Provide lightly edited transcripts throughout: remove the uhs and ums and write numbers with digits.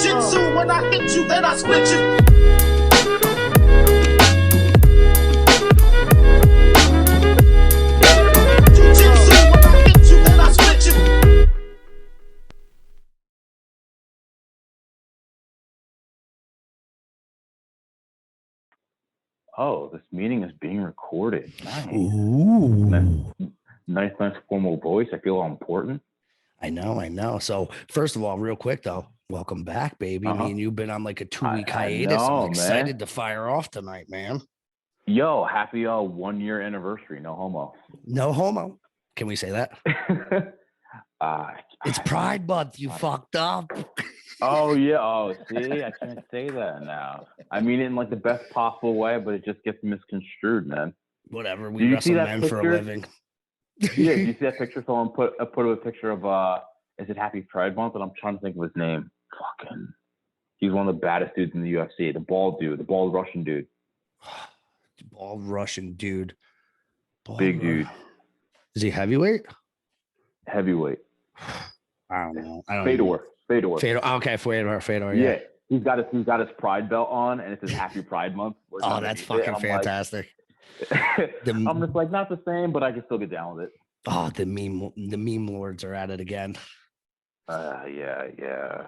jitsu. When I hit you, then I split you. Jitsu. When I hit you, then I split you. Oh, this meeting is being recorded. Nice. Ooh. Nice formal voice. I feel all important. I know. So first of all, real quick though, welcome back, baby. Me and you've been on like a 2-week hiatus. I'm excited to fire off tonight, man. Yo, happy 1 year anniversary. No homo. No homo. Can we say that? It's Pride Month. You fucked up. Oh yeah. Oh, see, I can't say that now. I mean it in like the best possible way, but it just gets misconstrued, man. Whatever. We wrestle men for a living. Yeah, do you see that picture? Someone put a picture of is it Happy Pride Month? And I'm trying to think of his name. He's one of the baddest dudes in the UFC. The bald dude, the bald Russian dude. Bald Russian dude. Big dude. Is he heavyweight? Heavyweight. I don't know. Fedor. Okay, Fedor. Yeah. He's got his Pride belt on, and it says Happy Pride Month. Oh, that's fucking fantastic. I'm just like, not the same, but I can still get down with it. Oh, the meme lords are at it again. Yeah.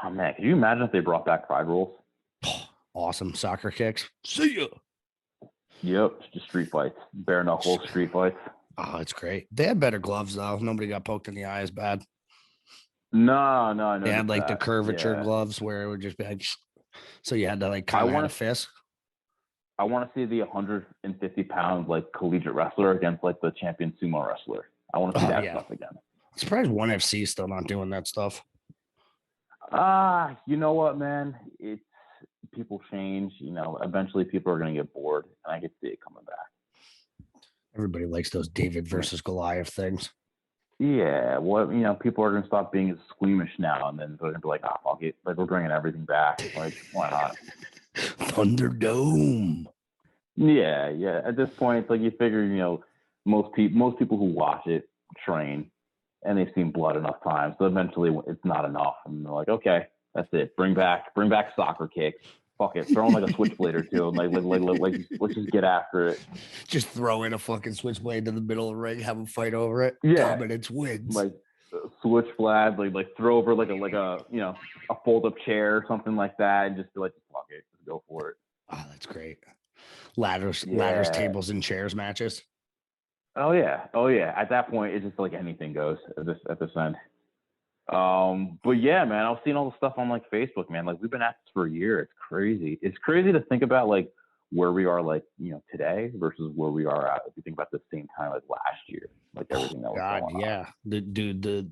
Oh man, can you imagine if they brought back Pride rules? Awesome soccer kicks. See ya. Yep, just street fights, bare knuckle street fights. Oh, it's great. They had better gloves though. Nobody got poked in the eye as bad. No. They had like the curvature gloves where it would just be like, so you had to like kind of have a fist. I want to see the 150-pound like collegiate wrestler against like the champion sumo wrestler. I want to see that stuff again. I'm surprised ONE FC is still not doing that stuff. You know what, man? It's people change. You know, eventually people are going to get bored, and I can see it coming back. Everybody likes those David versus Goliath things. Yeah, people are going to stop being as squeamish now, and then they're going to be like, fuck it. Like, we're bringing everything back. Like, why not? Thunderdome. Yeah. At this point, it's like you figure, most people who watch it train, and they've seen blood enough times. So eventually, it's not enough, and they're like, okay, that's it. Bring back soccer kicks. Fuck it. Throw in like a switchblade or two, and like let's just get after it. Just throw in a fucking switchblade to the middle of the ring, have them fight over it. Yeah, dominance wins. Like switchblade, like throw over like a fold up chair or something like that, and just be like, fuck it, just go for it. Oh, that's great. Ladders, tables, and chairs matches. Oh yeah. At that point, it's just like anything goes at this end. But yeah, man, I was seeing all the stuff on like Facebook, man. Like we've been at this for a year. It's crazy. It's crazy to think about like where we are, like today versus where we are at. If you think about the same time like last year, like everything that was going on. Yeah, the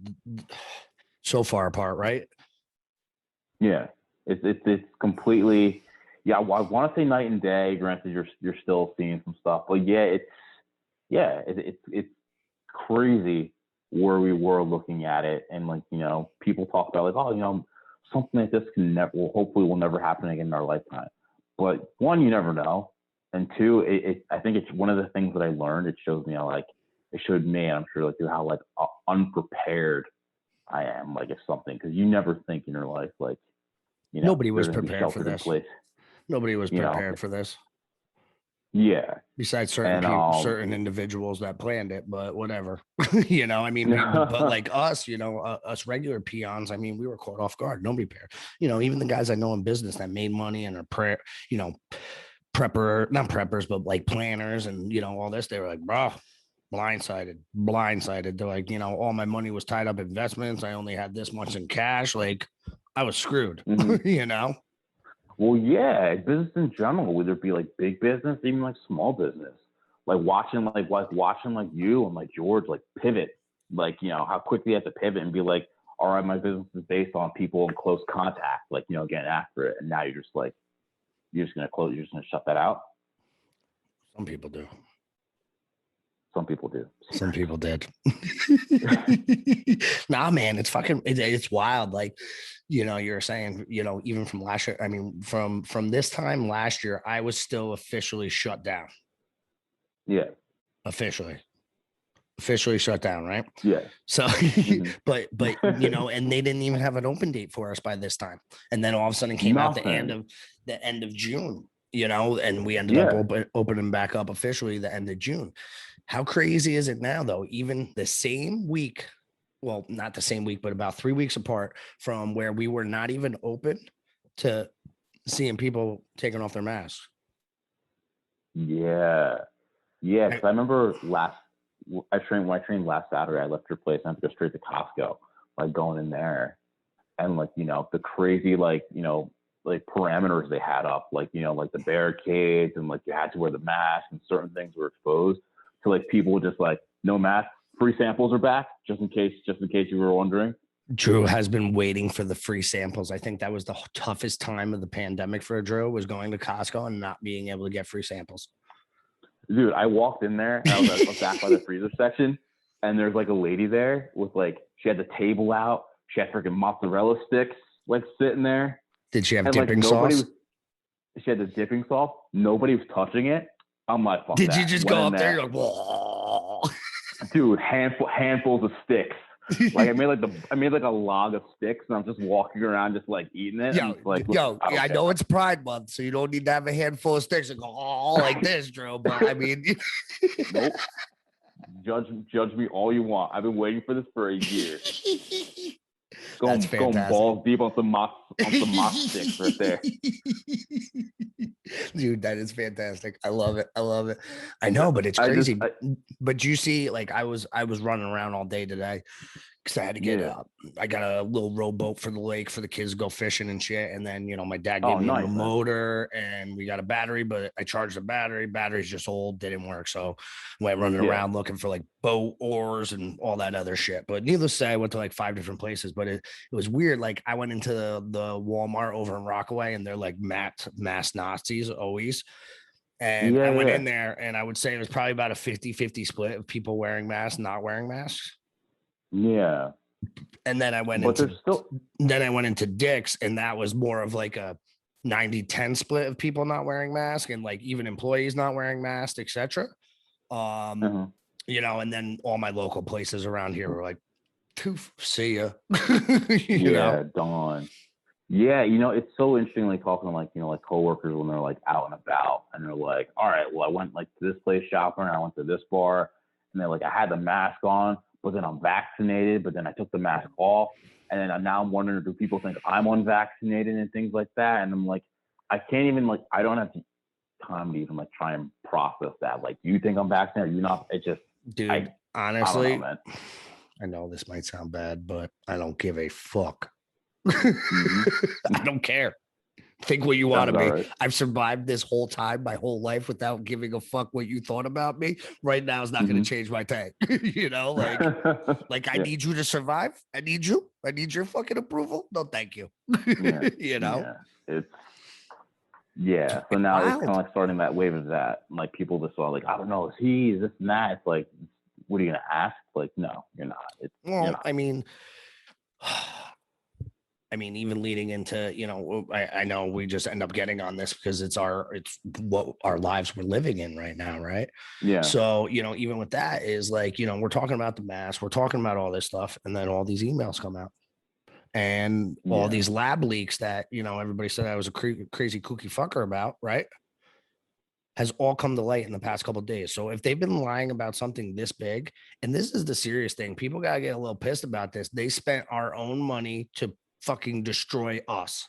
so far apart, right? Yeah, it's completely. Yeah, I want to say night and day. Granted, you're still seeing some stuff, but it's crazy where we were looking at it, and like people talk about like something like this hopefully will never happen again in our lifetime. But one, you never know, and two, I think it's one of the things that I learned. It shows me it showed me, and I'm sure like how like unprepared I am, like if something, because you never think in your life like nobody was prepared for this. Nobody was prepared for this. Yeah. Besides certain individuals that planned it, but whatever. But like us, us regular peons, we were caught off guard. Nobody prepared. Even the guys I know in business that made money and are not preppers, but like planners and all this, they were like, bro, blindsided. They're like, all my money was tied up in investments. I only had this much in cash. Like I was screwed, mm-hmm. Well, yeah, business in general, whether it be like big business, even like small business, like watching you and like George like pivot, like how quickly you have to pivot and be like, all right, my business is based on people in close contact, like getting after it, and now you're just gonna shut that out. Some people do. Some people do. Some people did. Nah, man, it's wild. Like, you're saying, even from last year, from this time last year, I was still officially shut down. Yeah. Officially. officially shut down, right? Yeah. So, but you know, and they didn't even have an open date for us by this time. And then all of a sudden came out the end of June, you know, and we ended up opening back up officially the end of June. How crazy is it now, though? Even the same week, well, not the same week, but about 3 weeks apart from where we were not even open to seeing people taking off their masks. Yeah. Yeah. Because I remember when I trained last Saturday, I left your place and I had to go straight to Costco, like going in there and like, you know, the crazy, like, you know, like parameters they had up, like, you know, like the barricades and like you had to wear the mask and certain things were exposed to like people just like no mask, free samples are back just in case you were wondering. Drew has been waiting for the free samples. I think that was the toughest time of the pandemic for Drew, was going to Costco and not being able to get free samples. Dude, I walked in there and I was back by the freezer section and there's like a lady there with like, she had the table out. She had freaking mozzarella sticks like sitting there. Did she have and, dipping sauce? She had the dipping sauce. Nobody was touching it. I'm like, fuck Did that. you just go up there? You're like, whoa. Dude, handfuls of sticks. Like I made like a log of sticks and I'm just walking around just like eating it. I know it's Pride Month, so you don't need to have a handful of sticks and go all like this, Drew. But I mean, nope. Judge me all you want. I've been waiting for this for a year. Going balls deep on some mock sticks right there. Dude, that is fantastic. I love it. I know, but it's crazy. But you see, like I was running around all day today because I had to get I got a little rowboat for the lake for the kids to go fishing and shit. And then, you know, my dad gave me a motor and we got a battery, but I charged the battery. Battery's just old, didn't work. So I went running around looking for like boat oars and all that other shit. But needless to say, I went to like 5 different places, but it was weird. Like I went into the Walmart over in Rockaway and they're like mass Nazis always. And I went in there and I would say it was probably about a 50-50 split of people wearing masks, not wearing masks. Yeah. And then I went into Dick's and that was more of like a 90-10 split of people not wearing masks and like even employees not wearing masks, etc. You know, and then all my local places around here were like, see ya. you know? Dawn. Yeah, you know, it's so interesting, like talking to like, you know, like coworkers when they're like out and about and they're like, all right, well, I went like to this place shopping, I went to this bar, and they're like, I had the mask on, but then I'm vaccinated, but then I took the mask off. And then now I'm wondering, do people think I'm unvaccinated and things like that? And I'm like, I can't even like, I don't have time to even like try and process that. Like, you think I'm vaccinated? Or you not? It just, dude, honestly, I know this might sound bad, but I don't give a fuck. I don't care. Think what you want to be. Right. I've survived this whole time, my whole life, without giving a fuck what you thought about me. Right now is not going to change my tank. You know, like I need you to survive. I need you. I need your fucking approval. No, thank you. You know, So now it's kind of like starting that wave of that. Like people just saw, like, I don't know, is this and that? It's like, what are you gonna ask? Like, no, you're not. You're not. I mean, even leading into, you know, I know we just end up getting on this because it's what our lives we're living in right now, right? Yeah. So, you know, even with that is like, you know, we're talking about the mask, we're talking about all this stuff, and then all these emails come out. And all these lab leaks that, you know, everybody said I was a crazy kooky fucker about, right? Has all come to light in the past couple of days. So if they've been lying about something this big, and this is the serious thing, people got to get a little pissed about this. They spent our own money to fucking destroy us.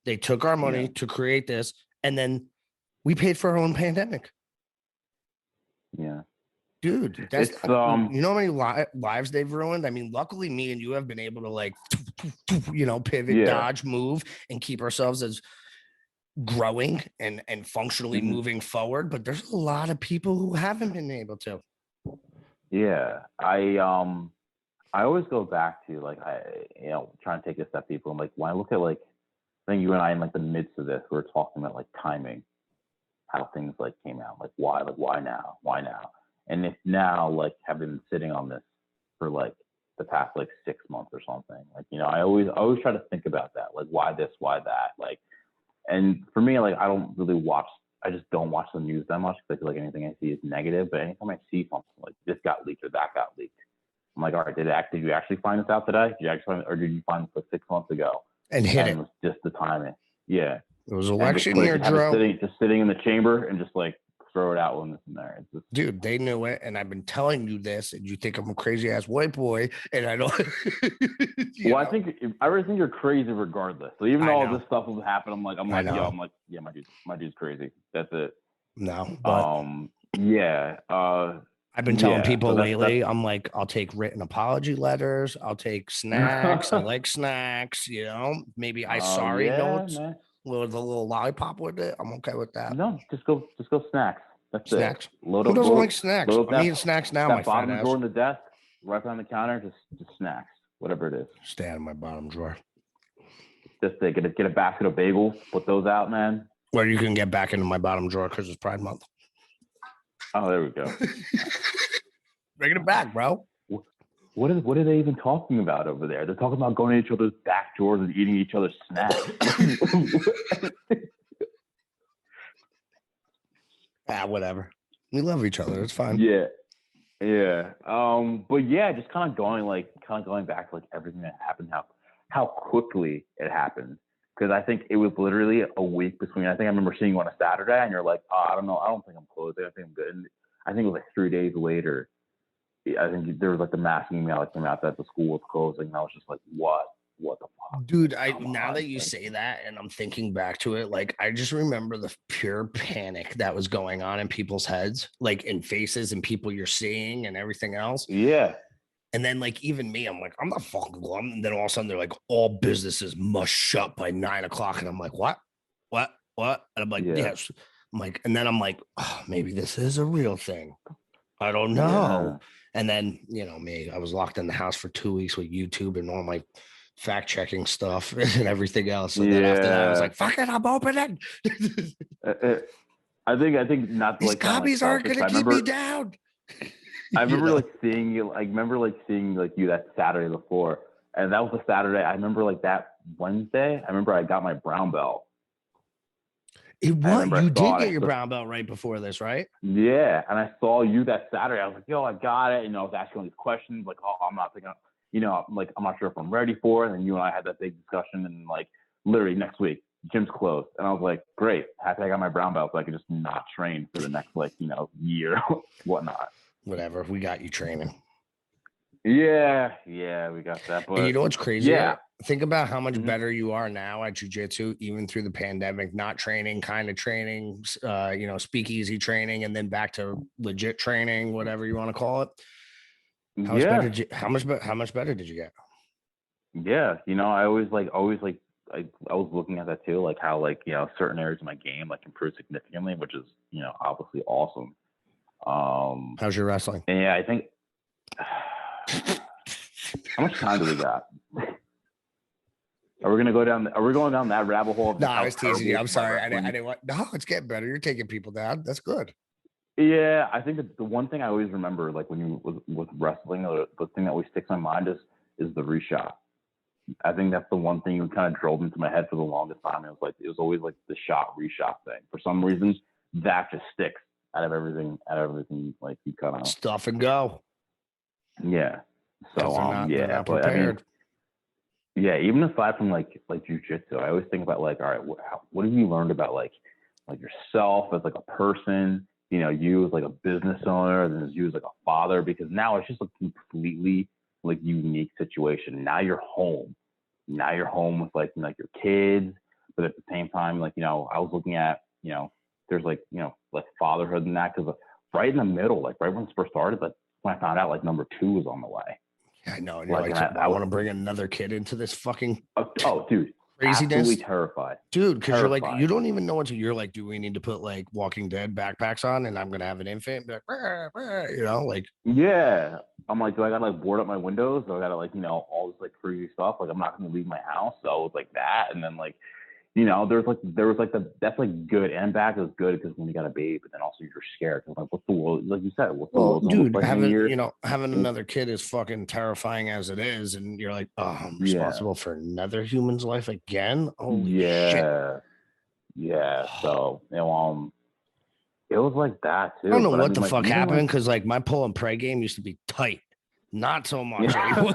They took our money to create this, and then we paid for our own pandemic. Yeah. Dude, that's you know how many lives they've ruined? I mean, luckily me and you have been able to like, you know, pivot, dodge, move, and keep ourselves as growing and functionally moving forward. But there's a lot of people who haven't been able to. Yeah. I always go back to like, trying to take this step deeper. I'm like, when I look at like, I think you and I in like the midst of this, we were talking about like timing, how things like came out, like why now? And if now, like, have been sitting on this for like the past like 6 months or something, like, you know, I always try to think about that, like why this, why that, like, and for me, like, I don't really watch. I just don't watch the news that much because I feel like anything I see is negative. But anytime I see something like this got leaked or that got leaked, I'm like, all right, did you actually find this out today? Did you actually find it, or did you find this like 6 months ago? And hit it was just the timing. Yeah. It was election year, year, Drew. Just sitting in the chamber and just like throw it out when it's in there. It's just, dude, they knew it, and I've been telling you this, and you think I'm a crazy ass white boy, and I don't. well, I really think you're crazy regardless. So even though all this stuff will happen, I'm like, yeah, my dude's crazy. That's it. No, but yeah. I've been telling people lately, I'm like, I'll take written apology letters, I'll take snacks. I like snacks, you know, maybe notes. Man. With a little lollipop with it, I'm okay with that. No, just go snacks. That's snacks. It. Who doesn't like snacks? I'm eating snacks now. That bottom drawer in the desk, right behind the counter, just snacks, whatever it is. Stay out of my bottom drawer. Just get a basket of bagels, put those out, man. Or you can get back into my bottom drawer because it's Pride Month. Oh, there we go. Bringing it back, bro. What are they even talking about over there? They're talking about going to each other's back drawers and eating each other's snacks. Whatever. We love each other. It's fine. Yeah. But yeah, just kind of going back to like everything that happened, how quickly it happened. Because I think it was literally a week between. I think I remember seeing you on a Saturday, and you're like, "Oh, I don't know. I don't think I'm closing. I think I'm good." And I think it was like 3 days later. I think there was like the mass email that came out that the school was closing. And I was just like, "What the fuck?" Dude, now that you say that, and I'm thinking back to it, like I just remember the pure panic that was going on in people's heads, like in faces and people you're seeing and everything else. Yeah. And then, like, even me, I'm like, I'm not fucking glum. And then all of a sudden, they're like, all businesses must shut by 9 o'clock. And I'm like, what? And I'm like, yes. I'm like, and then I'm like, oh, maybe this is a real thing. I don't know. Yeah. And then, you know, me, I was locked in the house for 2 weeks with YouTube and all my fact checking stuff and everything else. And then after that, I was like, fuck it, I'm opening. I think not these commies aren't going to keep me down. I remember seeing you that Saturday before, and that was the Saturday. I remember like that Wednesday. I remember I got my brown belt. You did get your brown belt right before this, right? Yeah, and I saw you that Saturday. I was like, yo, I got it. You know, I was asking all these questions, like, oh, I'm not thinking, you know, like I'm not sure if I'm ready for it. And you and I had that big discussion, and like literally next week, gym's closed, and I was like, great, happy I got my brown belt, so I could just not train for the next year, whatnot. Whatever, we got you training. Yeah, we got that. But and you know what's crazy? Yeah, think about how much better you are now at jiu-jitsu, even through the pandemic, not training, kind of training, speakeasy training, and then back to legit training, whatever you want to call it. How much better did you get? Yeah, you know, I was looking at that too, like how certain areas of my game improved significantly, which is obviously awesome. How's your wrestling? And yeah, I think how much time do we got? Are we going down that rabbit hole? No, I was teasing you. I'm sorry. I didn't want. No, it's getting better. You're taking people down. That's good. Yeah, I think that the one thing I always remember, like when you with wrestling, the thing that always sticks in my mind is the reshot. I think that's the one thing that kind of drove into my head for the longest time. It was always like the reshot thing. For some reason, that just sticks out of everything. Like you kind of stuff and go. Yeah. So they're not prepared. Even aside from like jiu-jitsu, I always think about all right, what have you learned about like yourself as like a person, you as like a business owner, and then you as like a father, because now it's just a completely like unique situation. Now you're home with like your kids, but at the same time, I was looking at, there's like fatherhood and that, because right in the middle, like right when it first started, like when I found out number 2 was on the way. I know. And you're I want to bring another kid into this fucking dude, craziness. Absolutely terrified, dude. Because you're like, you don't even know what to. You're like, do we need to put like Walking Dead backpacks on, and I'm gonna have an infant, like, yeah. I'm like, do I gotta board up my windows? Do I gotta all this crazy stuff? Like, I'm not gonna leave my house, so it's like that, and then there was that's good and bad. It was good because when you got a baby, but then also you're scared. Like, what's the world? Like you said, what's the world? Dude, having another kid is fucking terrifying as it is, and you're like, oh, I'm responsible for another human's life again. Holy shit. Yeah. So It was like that too. I don't know But what I mean, the like, fuck even happened like, because like my pull and pray game used to be tight. Not so much yeah. anymore.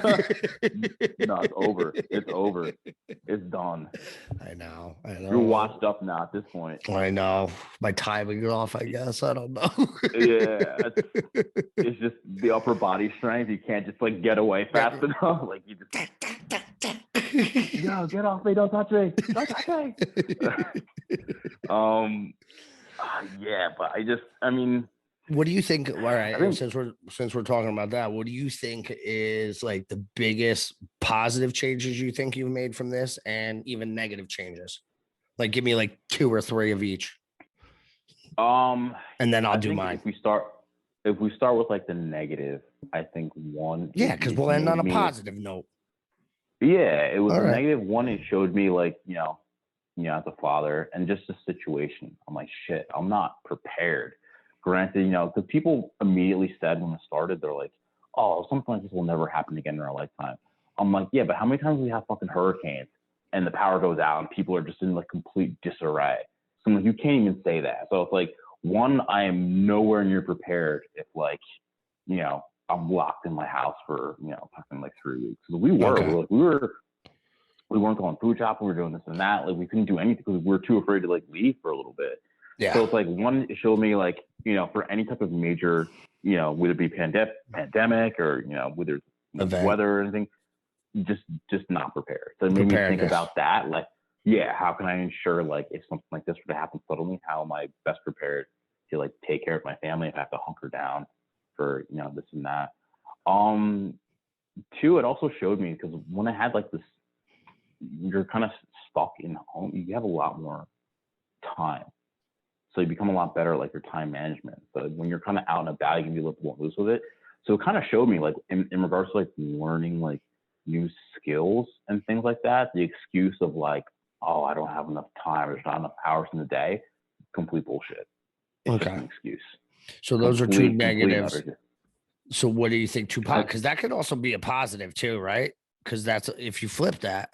No, it's over. It's over. It's done. I know. You're washed up now at this point. I know. My timing is off, I guess. I don't know. Yeah, it's just the upper body strength. You can't just like get away fast enough. Like you just, yo, get off me! Don't touch me! Don't touch me! Yeah, but I mean, what do you think? All right, think, since we're talking about that, what do you think is like the biggest positive changes you think you've made from this, and even negative changes? Like, give me like 2 or 3 of each. And then I'll do mine. If we start with like the negative, I think one. Yeah, because we'll end on a positive note. Yeah, it was All right. negative one. It showed me like, as a father and just the situation. I'm like, shit, I'm not prepared. Granted, because people immediately said when it started, they're like, oh, something like this will never happen again in our lifetime. I'm like, yeah, but how many times do we have fucking hurricanes and the power goes out and people are just in like complete disarray? So I'm like, you can't even say that. So it's like, one, I am nowhere near prepared if like, I'm locked in my house for, fucking like 3 weeks. So we weren't going food shopping. We were doing this and that. Like we couldn't do anything because we were too afraid to like leave for a little bit. Yeah. So it's like, one, it showed me like, for any type of major, whether it be pandemic or, whether it's weather or anything, just not prepared. So it made me think about that. Like, yeah, how can I ensure like if something like this were to happen suddenly, how am I best prepared to like take care of my family if I have to hunker down for, this and that. Two, it also showed me because when I had like this, you're kind of stuck in home, you have a lot more time. So you become a lot better, like your time management. So when you're kind of out and about, you can be a little more loose with it. So it kind of showed me like in regards to like learning like new skills and things like that, the excuse of like, oh, I don't have enough time, there's not enough hours in the day, complete bullshit. It's just an excuse. So those are 2 negatives. So what do you think 2 positive? Because that could also be a positive too, right? Because that's if you flip that.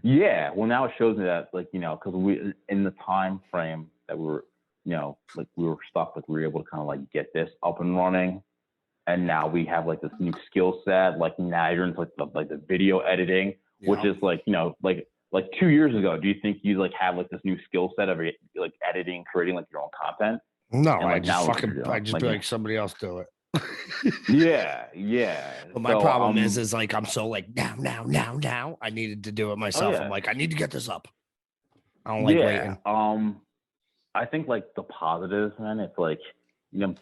Yeah, well, now it shows me that, like, because we, in the time frame that we were, like we were stuck, like we were able to kind of like get this up and running, and now we have like this new skill set. Like now you're into like the video editing, which is like, like 2 years ago, do you think you like have like this new skill set of like editing, creating like your own content? No, and, like, I just be like somebody else do it. Yeah. But my problem is like I'm so like now. I needed to do it myself. Oh, yeah. I'm like, I need to get this up. I don't like waiting. I think like the positives, man, it's like,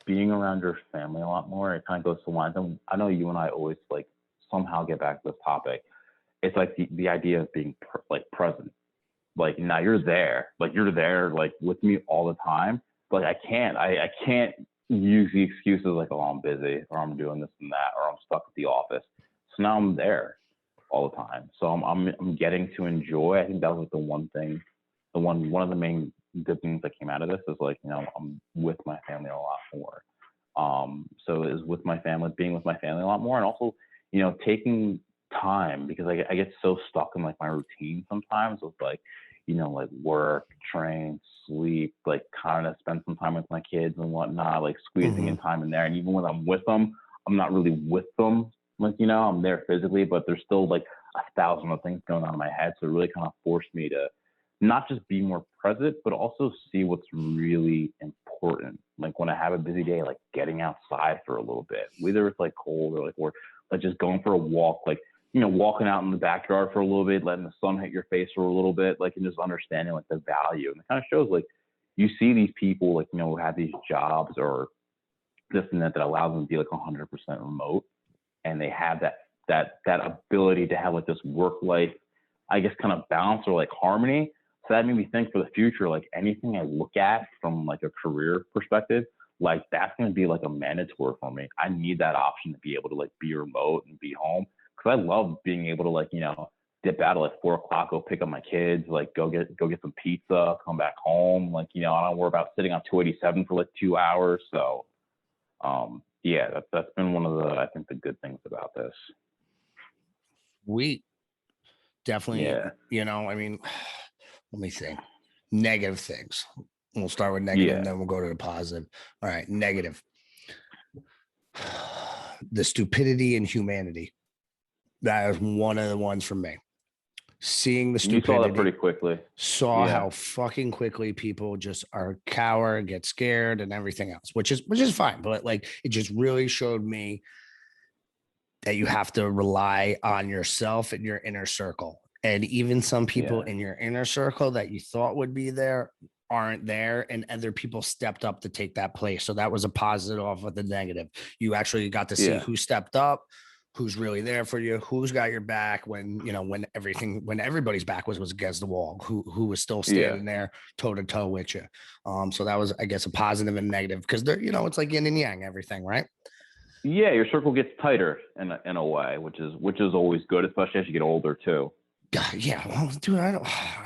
being around your family a lot more. It kind of goes to lines. I know you and I always like somehow get back to this topic. It's like the idea of being like present. Like now you're there like with me all the time. But I can't use the excuses like, oh, I'm busy or I'm doing this and that or I'm stuck at the office. So now I'm there all the time. So I'm getting to enjoy. I think that was like the one thing, one of the main good things that came out of this is like, I'm with my family a lot more. So it is with my family, being with my family a lot more, and also, taking time, because I get so stuck in like my routine sometimes with like, like work, train, sleep, like kind of spend some time with my kids and whatnot, like squeezing in time in there. And even when I'm with them, I'm not really with them. Like, I'm there physically, but there's still like 1,000 other things going on in my head. So it really kind of forced me to not just be more present, but also see what's really important. Like when I have a busy day, like getting outside for a little bit, whether it's like cold or like just going for a walk, like, walking out in the backyard for a little bit, letting the sun hit your face for a little bit, like, and just understanding like the value. And it kind of shows like you see these people like, who have these jobs or this and that allows them to be like 100% remote. And they have that ability to have like this work life, I guess, kind of balance or like harmony. So that made me think for the future, like anything I look at from like a career perspective, like that's going to be like a mandatory for me. I need that option to be able to like be remote and be home. Cause I love being able to like, dip out at like 4 o'clock, go pick up my kids, like go get some pizza, come back home. Like, I don't worry about sitting on 287 for like 2 hours. So, yeah, that's been one of the, I think, the good things about this. We definitely, yeah. I mean, let me think. Negative things. We'll start with negative, and then we'll go to the positive. All right, negative. The stupidity and humanity. That is one of the ones for me. Seeing the stupidity. You saw that pretty quickly. Saw how fucking quickly people just are cower, get scared, and everything else, which is fine. But like, it just really showed me that you have to rely on yourself and your inner circle. And even some people in your inner circle that you thought would be there aren't there, and other people stepped up to take that place. So that was a positive off of the negative. You actually got to see who stepped up, who's really there for you, who's got your back when, you know, when everybody's back was against the wall, who was still standing there toe to toe with you. So that was, I guess, a positive and negative, because they're, you know, it's like yin and yang, everything, right? Yeah, your circle gets tighter in a way, which is always good, especially as you get older too. Yeah, well, dude, I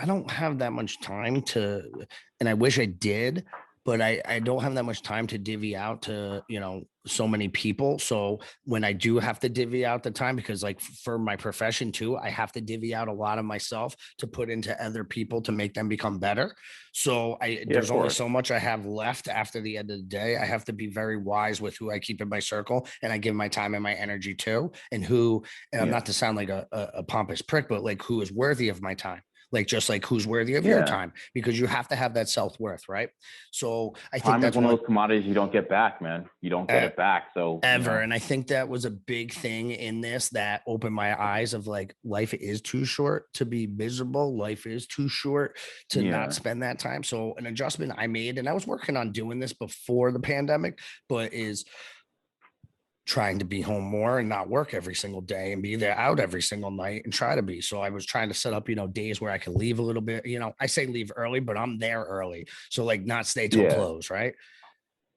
don't have that much time to, and I wish I did, but I don't have that much time to divvy out to, you know, so many people. So when I do have to divvy out the time, because like for my profession too, I have to divvy out a lot of myself to put into other people to make them become better. So there's only so much I have left after the end of the day. I have to be very wise with who I keep in my circle, and I give my time and my energy to, and who, and I'm not to sound like a pompous prick, but like who is worthy of my time. Like, just like who's worthy of your time, because you have to have that self-worth, right? So I think that's one of those commodities you don't get back, man. You don't get it back. So ever. You know. And I think that was a big thing in this that opened my eyes of like, life is too short to be miserable. Life is too short to not spend that time. So an adjustment I made, and I was working on doing this before the pandemic, but is trying to be home more and not work every single day and be there out every single night and try to be. So I was trying to set up, you know, days where I can leave a little bit, you know, I say leave early, but I'm there early. So like not stay till close. Right.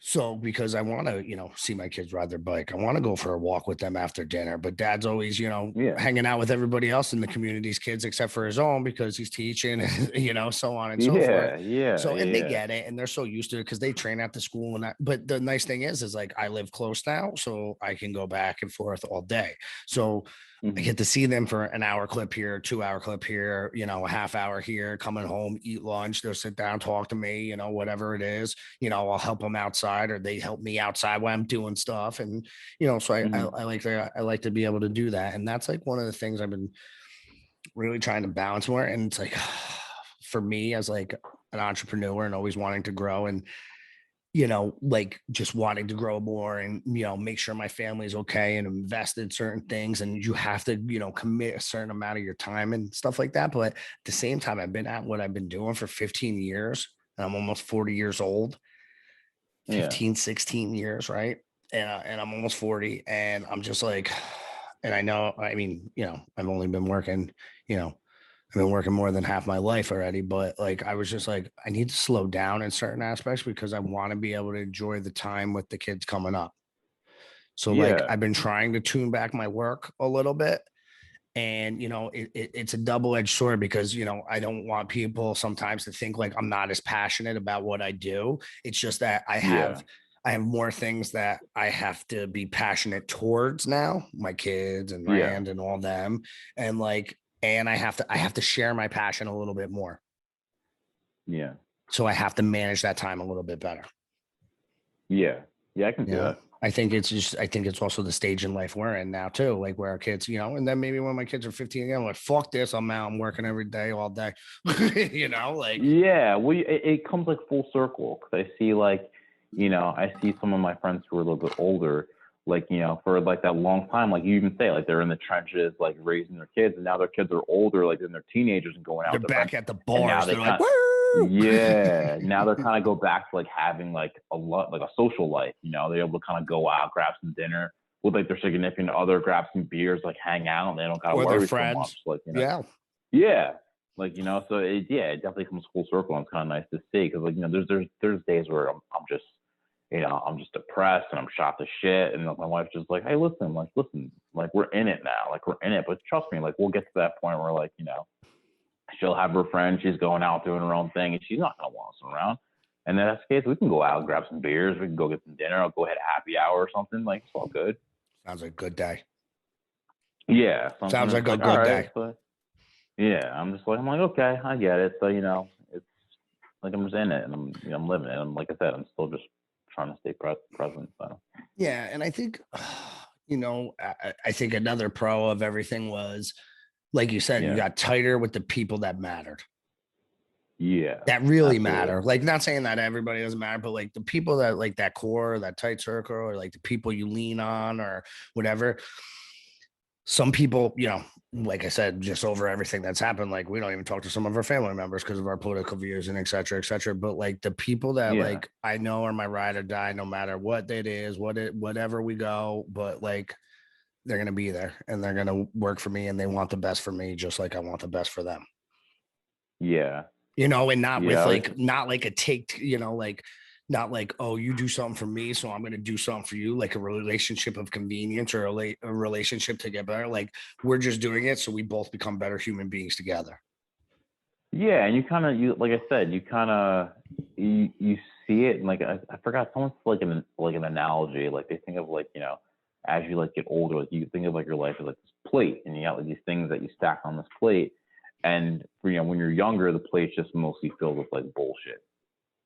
So because I want to, you know, see my kids ride their bike. I want to go for a walk with them after dinner, but dad's always, you know, hanging out with everybody else in the community's kids, except for his own, because he's teaching, you know, so on and so forth. So, and they get it, and they're so used to it because they train at the school. And that, but the nice thing is like, I live close now, so I can go back and forth all day. So I get to see them for an hour clip here, 2 hour clip here, you know, a half hour here, coming home, eat lunch. They'll sit down, talk to me, you know, whatever it is, you know, I'll help them outside, or they help me outside while I'm doing stuff. And, you know, so I like to be able to do that. And that's like one of the things I've been really trying to balance more. And it's like, for me as like an entrepreneur and always wanting to grow, and, you know, like just wanting to grow more and, you know, make sure my family's okay and invest in certain things. And you have to, you know, commit a certain amount of your time and stuff like that. But at the same time, I've been at what I've been doing for 15 years, and I'm almost 40 years old, 15, 16 years. Right. And I'm almost 40, and I'm just like, and I know, I mean, you know, I've only been working, you know, I've been working more than half my life already, but like, I was just like, I need to slow down in certain aspects because I want to be able to enjoy the time with the kids coming up. So like, I've been trying to tune back my work a little bit, and, you know, it's a double-edged sword, because, you know, I don't want people sometimes to think like I'm not as passionate about what I do. It's just that I have more things that I have to be passionate towards now, my kids and Rand and all them. And like, and I have to share my passion a little bit more. Yeah. So I have to manage that time a little bit better. Yeah. Yeah, I can do that. I think it's also the stage in life we're in now too, like where our kids, you know, and then maybe when my kids are 15 again, I'm like, fuck this, I'm out, I'm working every day, all day, you know, like. Yeah, well, it comes like full circle, because I see like, you know, I see some of my friends who are a little bit older, like, you know, for like that long time, like you even say, like they're in the trenches, like raising their kids, and now their kids are older, like in their teenagers and going out. They're back at the bars. They're like, yeah. Now they're kind of go back to like having like a social life, you know, they're able to kind of go out, grab some dinner with like their significant other, grab some beers, like hang out, and they don't gotta worry so much. Like, you know, like, you know, so it definitely comes full circle, and it's kind of nice to see, because like, you know, there's days where I'm just, you know, I'm just depressed and I'm shot to shit. And my wife's just like, hey, listen, like we're in it now. Like we're in it. But trust me, like we'll get to that point where like, you know, she'll have her friend, she's going out doing her own thing, and she's not going to want us around. And then that's the case, we can go out and grab some beers. We can go get some dinner. I'll go ahead happy hour or something. Like, it's all good. Sounds like a good day. Yeah. Sounds like a good day. But, yeah. I'm like, okay, I get it. So, you know, like I'm just in it, and I'm living it. And like I said, I'm still just trying to stay present. So yeah, and I think I think another pro of everything was, like you said, you got tighter with the people that mattered. Yeah, that really matter. Like, not saying that everybody doesn't matter, but like the people that like that core, that tight circle, or like the people you lean on or whatever. Some people, like I said, just over everything that's happened, like we don't even talk to some of our family members because of our political views and et cetera, et cetera. But like the people that like I know are my ride or die, no matter what it is, whatever we go, but like they're gonna be there and they're gonna work for me and they want the best for me, just like I want the best for them. Yeah. And not with like, not like a take, like, not like, oh, you do something for me, so I'm going to do something for you, like a relationship of convenience or a relationship to get better. Like, we're just doing it so we both become better human beings together. Yeah, and you like I said, you see it, and like I forgot, someone's like an analogy, like they think of like, as you like get older, like you think of like your life as like this plate, and you got like these things that you stack on this plate. And when you're younger, the plate's just mostly filled with like bullshit.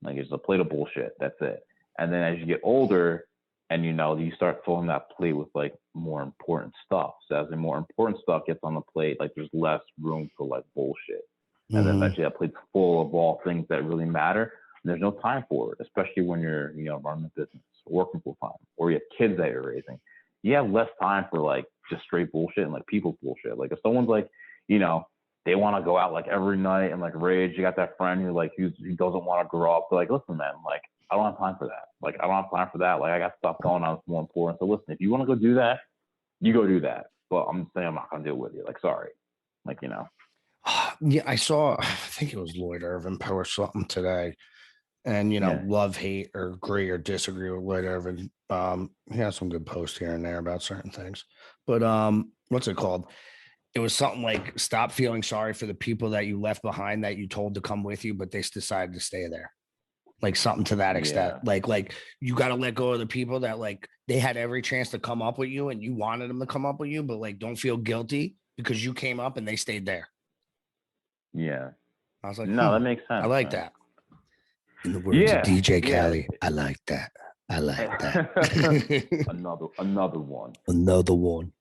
Like it's a plate of bullshit. That's it. And then as you get older, and you start filling that plate with like more important stuff. So as the more important stuff gets on the plate, like there's less room for like bullshit. And then eventually that plate's full of all things that really matter. And there's no time for it, especially when you're running a business, working full time, or you have kids that you're raising. You have less time for like just straight bullshit and like people bullshit. Like if someone's like, they want to go out like every night and like rage. You got that friend who doesn't want to grow up. They're like, listen, man, like I don't have time for that. Like I don't have time for that. Like I got stuff going on that's more important. So listen, if you want to go do that, you go do that. But I'm saying I'm not gonna deal with you. Like sorry, like Yeah, I saw. I think it was Lloyd Irvin post something today, and love, hate, or agree or disagree with Lloyd Irvin. He has some good posts here and there about certain things, but what's it called? It was something like, stop feeling sorry for the people that you left behind that you told to come with you, but they decided to stay there. Like something to that extent. Yeah. Like you got to let go of the people that like they had every chance to come up with you and you wanted them to come up with you, but like don't feel guilty because you came up and they stayed there. Yeah. I was like, no, that makes sense. I like that. In the words of DJ Khaled, I like that. I like that. Another one. Another one.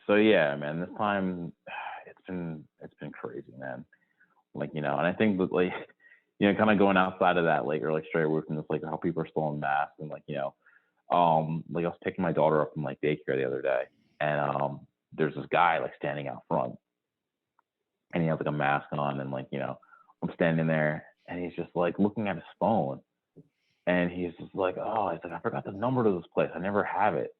So yeah, man, this time it's been crazy, man. Like, and I think that like, kind of going outside of that, like, or like straight away from this, like how people are still in masks and like, like I was picking my daughter up from like daycare the other day, and there's this guy like standing out front, and he has like a mask on, and like, I'm standing there, and he's just like looking at his phone, and he's just like, oh, he's like, I forgot the number to this place, I never have it.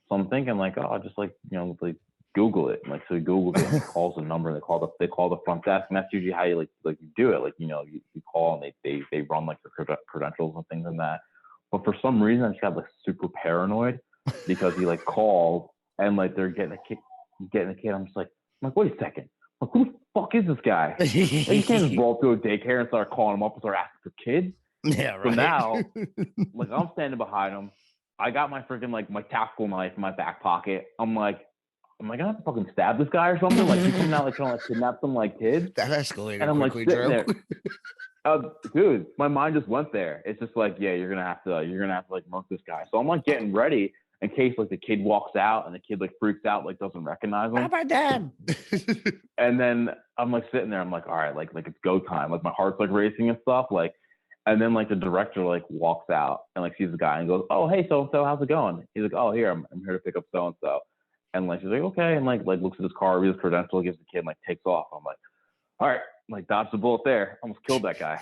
So I'm thinking like, oh, just like, like Google it. Like, so he Googles it and he calls the number, and they call the front desk, and that's usually how you like you do it. Like, you call and they run like your credentials and things like that. But for some reason I just got like super paranoid because he like called and like they're getting a kid. I'm just like, wait a second. Like, who the fuck is this guy? Like, you can't just roll through a daycare and start calling him up and start asking for kids. Yeah, right. So now, like, I'm standing behind him. I got my freaking like my tactical knife in my back pocket. I'm like, am I gonna have to fucking stab this guy or something? Like, he's coming out like trying to like kidnap some like kids. That escalated and I'm quickly, like sitting there. Dude, my mind just went there. It's just like, yeah, you're gonna have to like murk this guy. So I'm like getting ready in case like the kid walks out and the kid like freaks out, like doesn't recognize him. My dad. And then I'm like sitting there. I'm like, all right, like it's go time. Like my heart's like racing and stuff. Like. And then like the director like walks out and like sees the guy and goes, oh, hey, so how's it going? He's like, oh, here, I'm here to pick up so and so. And like she's like, okay, and like looks at his car, reads his credential, gives the kid, and like takes off. I'm like, all right, like dodged the bullet there. Almost killed that guy.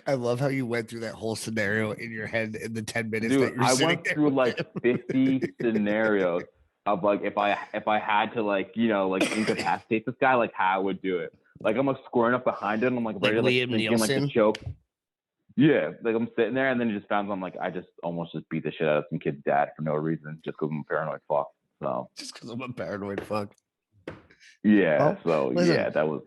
I love how you went through that whole scenario in your head in the 10 minutes. Dude, that you're I sitting went there through like 50 scenarios of like if I had to like like incapacitate this guy, like how I would do it. Like I'm like squaring up behind him. I'm like ready to like thinking like to choke. Yeah, like I'm sitting there, and then it just found I'm like I just almost just beat the shit out of some kid's dad for no reason, just because I'm a paranoid fuck. So just because I'm a paranoid fuck. Yeah. Listen, yeah, that was.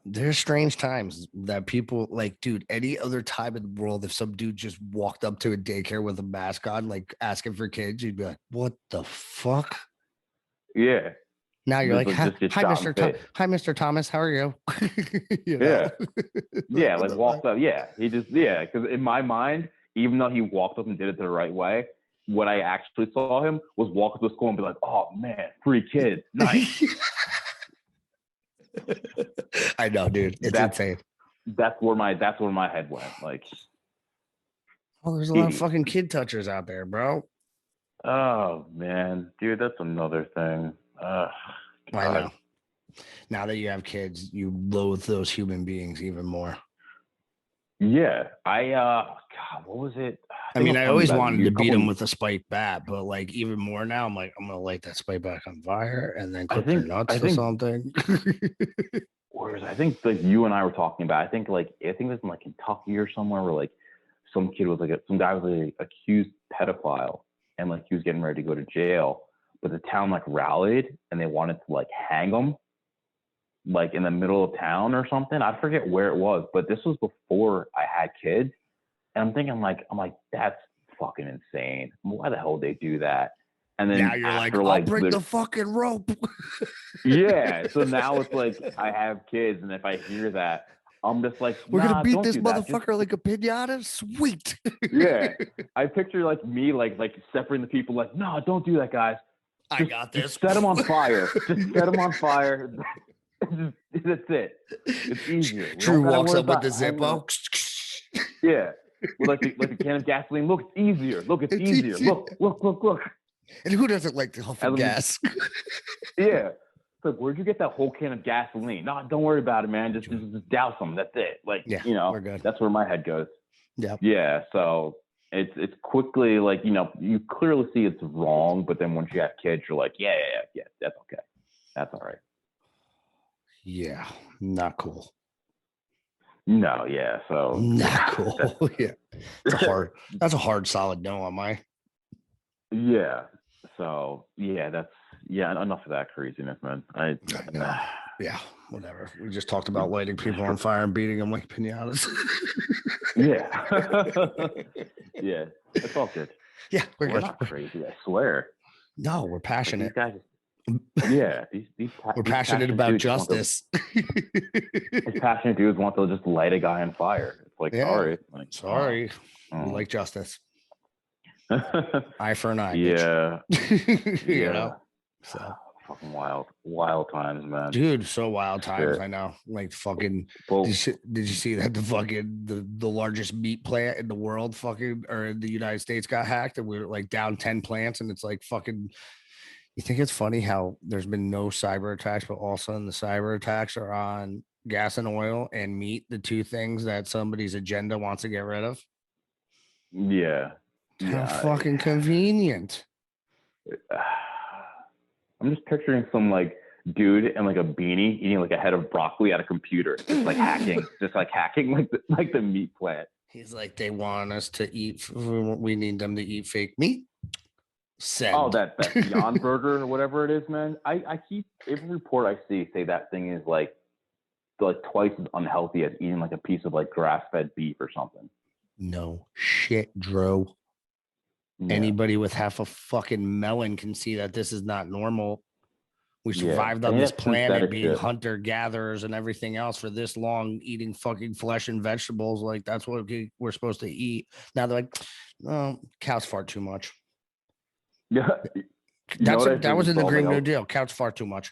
There's strange times that people like, dude. Any other time in the world, if some dude just walked up to a daycare with a mask on, like asking for kids, you'd be like, "What the fuck?" Yeah. Now you're like, just get hi, shot in the face. Hi, Mr. Thomas. How are you? You Yeah. know? Yeah, like walked up. Yeah, because in my mind, even though he walked up and did it the right way, what I actually saw him was walk up to school and be like, "Oh man, free kids, nice." I know, dude. It's insane. That's where my head went. Like, oh, there's a lot of fucking kid touchers out there, bro. Oh man, dude, that's another thing. I know. Now that you have kids, you loathe those human beings even more. Yeah, God, what was it? I mean, I always wanted to beat him with a spike bat, but like even more now, I'm like, I'm gonna light that spike bat on fire and then clip their nuts or something. Whereas I think like you and I were talking about, I think it was in like Kentucky or somewhere where like some kid was like some guy was like accused pedophile and like he was getting ready to go to jail, but the town like rallied and they wanted to like hang him like in the middle of town or something. I forget where it was, but this was before I had kids. And I'm thinking like, that's fucking insane. Why the hell would they do that? And then now you're like, I'll bring the fucking rope. Yeah. So now it's like I have kids, and if I hear that, I'm just like, we're gonna beat this motherfucker like a pinata. Sweet. Yeah. I picture like me like separating the people, like, no, don't do that, guys. I got this. Just set them on fire. Just set them on fire. That's it. It's easier. Drew walks up with the Zippo. Yeah. With like a can of gasoline. Look, it's easier. Look, it's easier. Look. And who doesn't like to huff of gas? Yeah. It's like, where'd you get that whole can of gasoline? No, don't worry about it, man. Just douse them. That's it. Like, yeah, we're good. That's where my head goes. Yeah. Yeah. So it's quickly like, you clearly see it's wrong, but then once you have kids, you're like, yeah, that's okay. That's all right. Yeah. Not cool. No, yeah. So not cool. Yeah. That's a hard solid no on my. Yeah. So enough of that craziness, man. Yeah, whatever. We just talked about lighting people on fire and beating them like pinatas. Yeah. Yeah. It's all good. Yeah, we're not crazy, I swear. No, we're passionate. Like these guys, yeah, we're passionate about justice. These passionate dudes want to just light a guy on fire. It's like, sorry. Like, sorry. We like justice. Eye for an eye. Yeah. You know? So fucking wild times, man. Dude, so wild times. I know. Like fucking did you see that the largest meat plant in the world or in the United States got hacked and we're like down 10 plants and it's like fucking. You think it's funny how there's been no cyber attacks, but all of a sudden the cyber attacks are on gas and oil and meat, the two things that somebody's agenda wants to get rid of? Yeah. How fucking convenient. I'm just picturing some like dude in like a beanie eating like a head of broccoli at a computer, just like hacking like the meat plant. He's like, they want us to eat. We need them to eat fake meat. Send. Oh, that Beyond Burger or whatever it is, man. I keep every report I see say that thing is like twice as unhealthy as eating like a piece of like grass-fed beef or something. No shit, Drew. Yeah. Anybody with half a fucking melon can see that this is not normal. We survived on this planet being hunter-gatherers and everything else for this long, eating fucking flesh and vegetables. Like, that's what we're supposed to eat. Now they're like, oh, cows fart too much. Yeah. That was in the Green New Deal. Cows fart too much.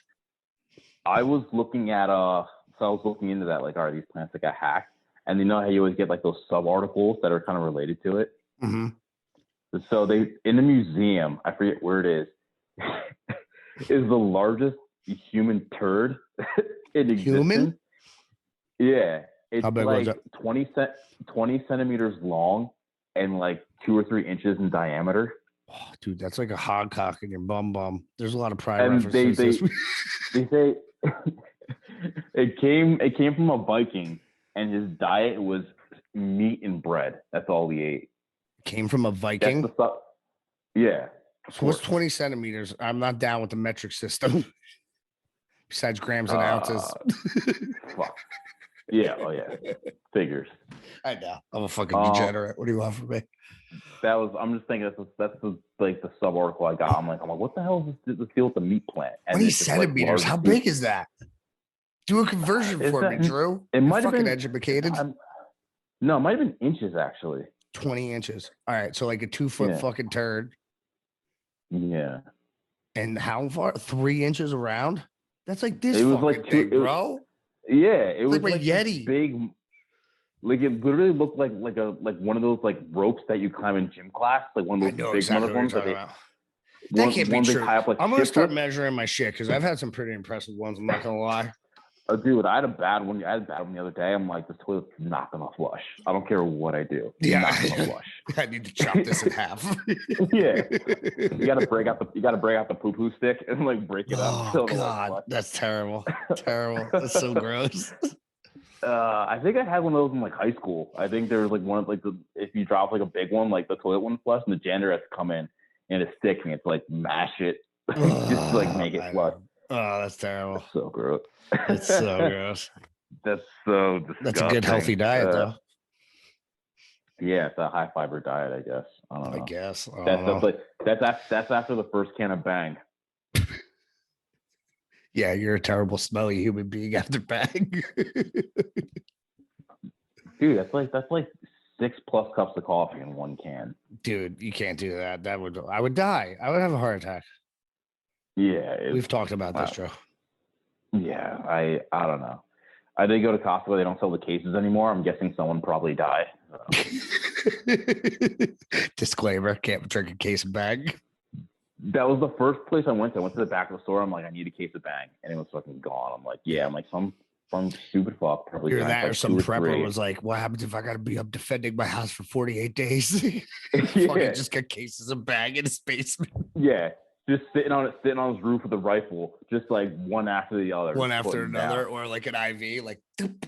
I was looking at, so I was looking into that, like, are these plants that got hacked? And you know how you always get, like, those sub-articles that are kind of related to it? Mm-hmm. So in the museum, I forget where it is, is the largest human turd in existence. Human? Yeah. It's how big like was it? 20 centimeters long and like 2 or 3 inches in diameter. Oh, dude, that's like a hog cock in your bum. There's a lot of pride and references. They say it came from a Viking, and his diet was meat and bread. That's all he ate. Came from a Viking? That's the stuff. Yeah. So what's 20 centimeters? I'm not down with the metric system. Besides grams and ounces. Fuck. Yeah. Oh, yeah. Figures. I know. I'm a fucking degenerate. What do you want from me? I'm just thinking that's the like the sub article I got. I'm like, what the hell is this deal with the meat plant? And 20 it's just, like, centimeters. How big is that? Do a conversion for me, Drew. It might have fucking been educated. No, it might have been inches actually. 20 inches. All right, so like a 2-foot fucking turd. Yeah. And how far? 3 inches around? That's like this. It was fucking like thing, bro. It was like Yeti. big. Like it literally looked like one of those like ropes that you climb in gym class, like one of those big exactly ones that that can't be true. up, like, I'm gonna start measuring my shit because I've had some pretty impressive ones. I'm not gonna lie. Oh, dude, I had a bad one. I had a bad one the other day. I'm like, this toilet's not gonna flush. I don't care what I do. It's not gonna flush. I need to chop this in half. Yeah, you gotta break out the poo poo stick and like break it up. Oh God, that's terrible. Terrible. That's so gross. I think I had one of those in like high school. I think there was like one of like if you drop like a big one, like the toilet one flush, and the janitor has to come in and it's stick and it's like mash it, just to, like make it flush. Oh, that's terrible. That's so gross. That's so gross. That's so disgusting. That's a good healthy diet though. Yeah, it's a high fiber diet, I guess. I don't know. I guess. That's after the first can of Bang. Yeah, you're a terrible smelly human being after Bang. Dude, that's like 6+ cups of coffee in one can. Dude, you can't do that. I would die. I would have a heart attack. Yeah. We've talked about this, Joe. Yeah, I don't know. I did go to Costco. They don't sell the cases anymore. I'm guessing someone probably died. Disclaimer, can't drink a case of Bang. That was the first place I went to. I went to the back of the store. I'm like, I need a case of Bang. And it was fucking gone. I'm like, some stupid fuck probably. Either that like or some prepper was like, what happens if I got to be up defending my house for 48 days? Fucking just got cases of Bang in his basement. Yeah. Just sitting on his roof with a rifle, just like one after the other. One after another, or like an IV, like doop,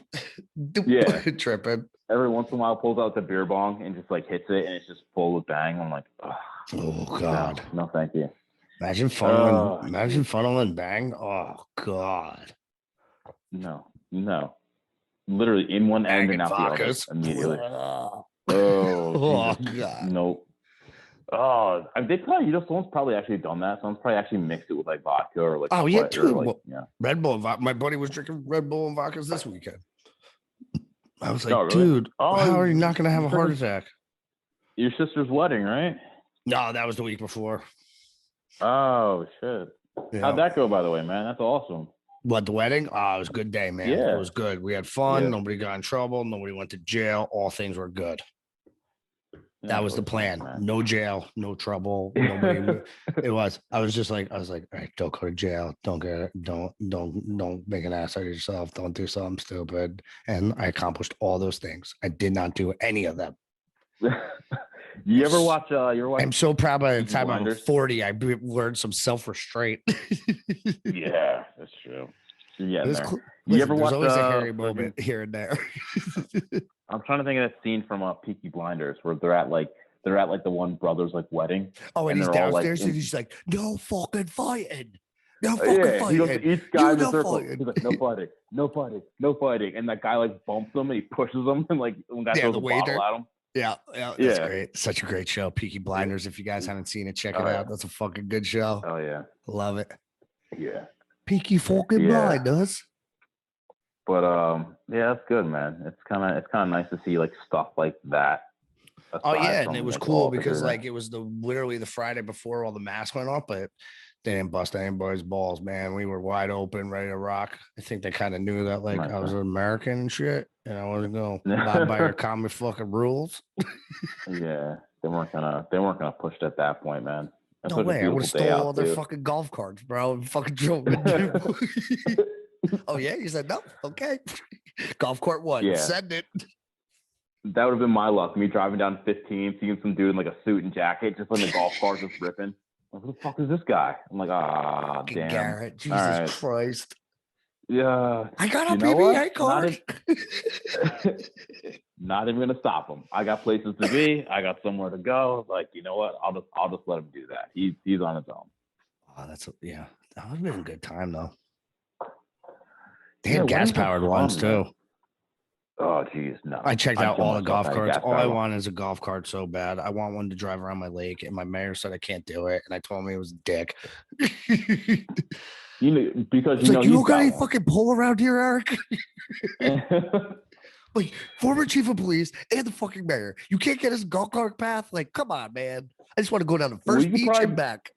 doop, yeah, tripping. Every once in a while pulls out the beer bong and just like hits it and it's just full of Bang. I'm like, oh God. No, thank you. Imagine funneling Bang. Oh God. No. Literally in one end and out the other immediately. Oh God. Nope. Oh, they probably, someone's probably actually done that. Someone's probably actually mixed it with like vodka or like. Oh yeah, dude. Like, Red Bull. My buddy was drinking Red Bull and vodkas this weekend. I was like, dude, how are you not going to have a heart attack? Your sister's wedding, right? No, that was the week before. Oh shit! Yeah. How'd that go, by the way, man? That's awesome. What, the wedding? Oh, it was a good day, man. Yeah. It was good. We had fun. Yeah. Nobody got in trouble. Nobody went to jail. All things were good. That was the plan. No jail, no trouble. Nobody. It was. I was like, all right, don't go to jail. Don't make an ass out of yourself. Don't do something stupid. And I accomplished all those things. I did not do any of them. You ever watch? I'm so proud. By the time I'm 40, I learned some self-restraint. Yeah, that's true. Yeah. You ever watch? There's always a hairy moment here and there. I'm trying to think of that scene from Peaky Blinders where they're at the one brother's like wedding. Oh, and he's downstairs and he's like, "No fucking fighting, no fucking fighting." He goes to each guy in the circle. He's like, "No fighting," and that guy like bumps him and he pushes him and like one guy throws a bottle at him. Yeah, that's great. Such a great show, Peaky Blinders. If you guys haven't seen it, check it out. That's a fucking good show. Oh yeah, love it. Yeah, Peaky fucking Blinders. But yeah, that's good, man. It's kind of nice to see like stuff like that. Oh yeah, and it was cool because like it was literally the Friday before all the masks went off, but they didn't bust anybody's balls, man. We were wide open, ready to rock. I think they kind of knew that like I was an American and shit, and I wasn't going to abide by your common fucking rules. Yeah, they weren't gonna push it at that point, man. No way, I would have stole all their fucking golf carts, bro, and fucking drove them. Oh yeah, you said no. Okay, golf cart 1. Yeah. Send it. That would have been my luck. Me driving down 15, seeing some dude in like a suit and jacket, just letting the golf cart just ripping. Like, who the fuck is this guy? I'm like, damn. Garrett, Jesus Christ. Yeah. I got a PBA card. Not even gonna stop him. I got places to be. I got somewhere to go. Like, you know what? I'll just let him do that. He's on his own. Oh, that would have been a good time though. They had gas-powered ones too. Oh, geez, no. I checked out all the golf carts. All I want. want is a golf cart so bad. I want one to drive around my lake, and my mayor said I can't do it, and I told him he was a dick. You know, because it's you like, know, you don't got any fucking pull around here, Eric. one. Like, former chief of police and the fucking mayor. You can't get us a golf cart path? Like, come on, man. I just want to go down the first beach and back.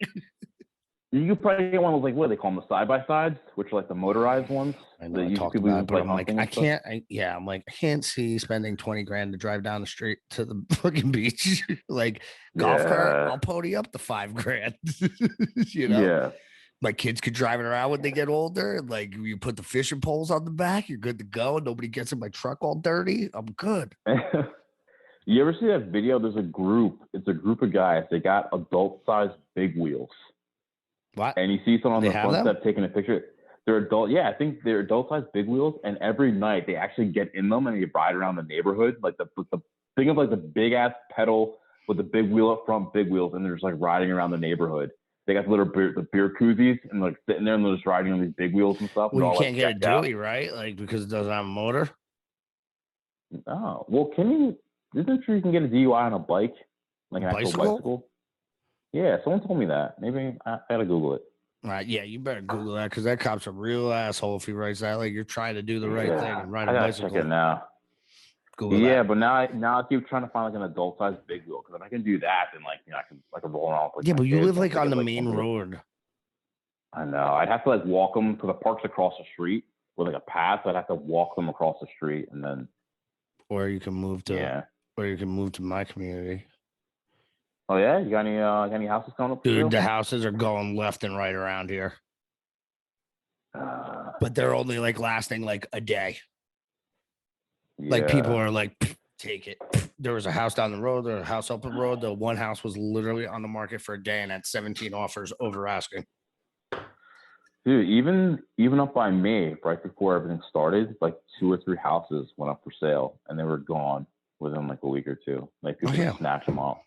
You could probably get one of those, like, what do they call them, the side-by-sides, which are like the motorized ones. I know I talked about it, but I'm like, I can't see spending 20 grand to drive down the street to the fucking beach. Like, golf cart, I'll pony up the 5 grand. You know? Yeah. My kids could drive it around when they get older. And like, you put the fishing poles on the back, you're good to go. Nobody gets in my truck all dirty. I'm good. You ever see that video? There's a group. It's a group of guys. They got adult-sized big wheels. What? And you see someone on the front step taking a picture. They're adult. Yeah, I think they're adult-sized big wheels. And every night they actually get in them and they ride around the neighborhood. Like the thing of like the big-ass pedal with the big wheel up front, big wheels, and they're just like riding around the neighborhood. They got the beer koozies and like sitting there and they're just riding on these big wheels and stuff. Well, you can't get a Dewey, right? Like, because it doesn't have a motor. Oh, well, isn't it true you can get a DUI on a bike? Like an actual bicycle? Yeah, someone told me that. Maybe I gotta Google it. Yeah, you better Google that because that cop's a real asshole if he writes that. Like, you're trying to do the right thing and ride a bicycle. Check it now. Google that. But now I keep trying to find like an adult-sized big wheel because if I can do that, then like I can like roll around. Like, yeah, but you live like on the main road. I know. I'd have to like walk them because the park's across the street with like a path. So I'd have to walk them across the street and then. Or you can move to. Or you can move to my community. Oh yeah, you got any houses coming up? Dude, the houses are going left and right around here. But they're only like lasting like a day. Yeah. Like people are like, take it. There was a house down the road, there was a house up the road. The one house was literally on the market for a day and had 17 offers over asking. Dude, even up by me, right before everything started, like 2 or 3 houses went up for sale and they were gone within like a week or two. Like people snatch them off.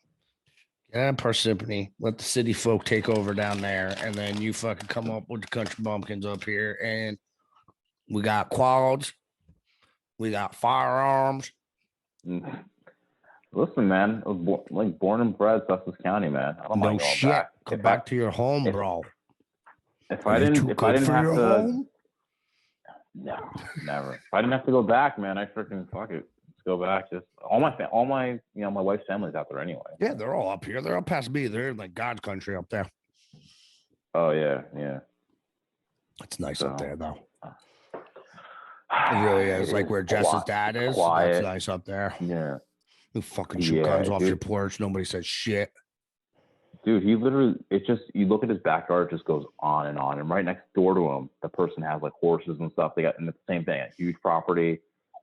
Yeah, Parsippany. Let the city folk take over down there, and then you fucking come up with the country bumpkins up here, and we got quads, we got firearms. Listen, man, I was born and bred Sussex County, man. I don't mind going back. Come back to your home, bro. If I didn't have to, home? No, never. If I didn't have to go back, man, I freaking fuck it. Go back. Just all my my wife's family's out there anyway. Yeah, they're all up here. They're up past me. They're in like God's country up there. Oh yeah. It's nice up there though. It really is. Like where Jess's dad is. Quiet. That's nice up there. Yeah. You fucking shoot guns off your porch. Nobody says shit. Dude, he literally, you look at his backyard, it just goes on. And right next door to him, the person has like horses and stuff. They got, and it's the same thing, a huge property.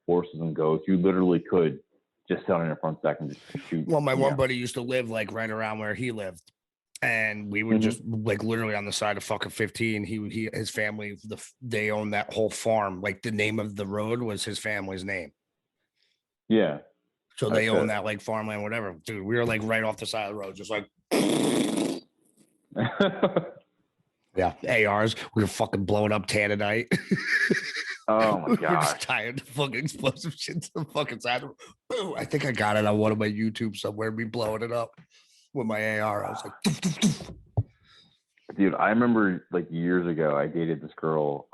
Horses and goats. You literally could just sit on your front deck and just shoot. Well, my one buddy used to live like right around where he lived, and we would just like literally on the side of fucking 15. His family, they owned that whole farm. Like the name of the road was his family's name. Yeah. So they own that like farmland, whatever. Dude, we were like right off the side of the road, just like. Yeah, ARs. We were fucking blowing up Tannerite. Oh my god! We're just tired of fucking explosive shit to the fucking side. Boom! I think I got it on one of my YouTube somewhere. Me blowing it up with my AR. I was like, doof, doof, doof. Dude, I remember like years ago, I dated this girl,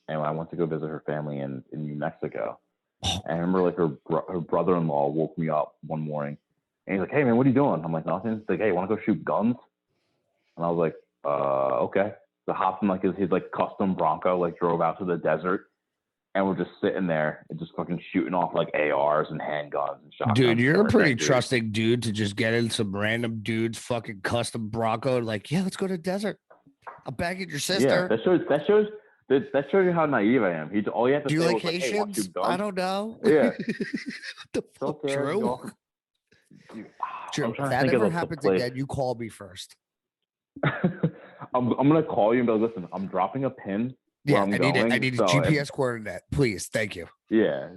and I went to go visit her family in New Mexico. And I remember like her brother-in-law woke me up one morning, and he's like, "Hey man, what are you doing?" I'm like, "Nothing." He's like, "Hey, want to go shoot guns?" And I was like, "Okay." So hopped in like his like custom Bronco, like drove out to the desert. And we're just sitting there and just fucking shooting off like ARs and handguns and shotguns. Dude, you're a pretty trusting dude to just get in some random dude's fucking custom Bronco and like, yeah, let's go to the desert. I'll bag at your sister. Yeah, that shows you how naive I am. All you have to do you say like was like, Haitians? Hey, I don't know. Yeah. The fuck, Drew? Drew, if that ever happens again, you call me first. I'm gonna call you and be like, listen, I'm dropping a pin. Yeah, I need a GPS coordinate, please. Thank you. Yeah,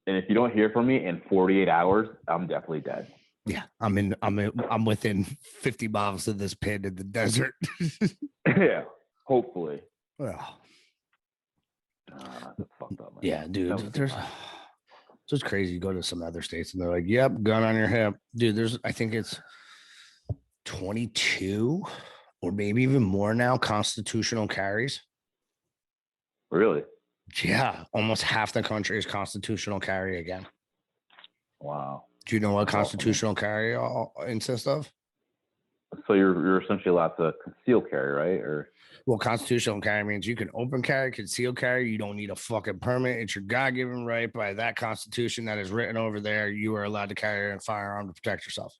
and if you don't hear from me in 48 hours, I'm definitely dead. Yeah, I'm within 50 miles of this pin in the desert. Yeah, hopefully. Well, that's fucked up, man. Yeah, dude. So it's crazy. You go to some other states and they're like, "Yep, gun on your hip, dude." I think it's 22 or maybe even more now constitutional carries. Really? Yeah, almost half the country is constitutional carry again. Wow. Do you know what That's constitutional awesome. carry consists of? So you're essentially allowed to conceal carry, right? Or Well, constitutional carry means you can open carry, conceal carry. You don't need a fucking permit. It's your God-given right by that constitution that is written over there. You are allowed to carry a firearm to protect yourself.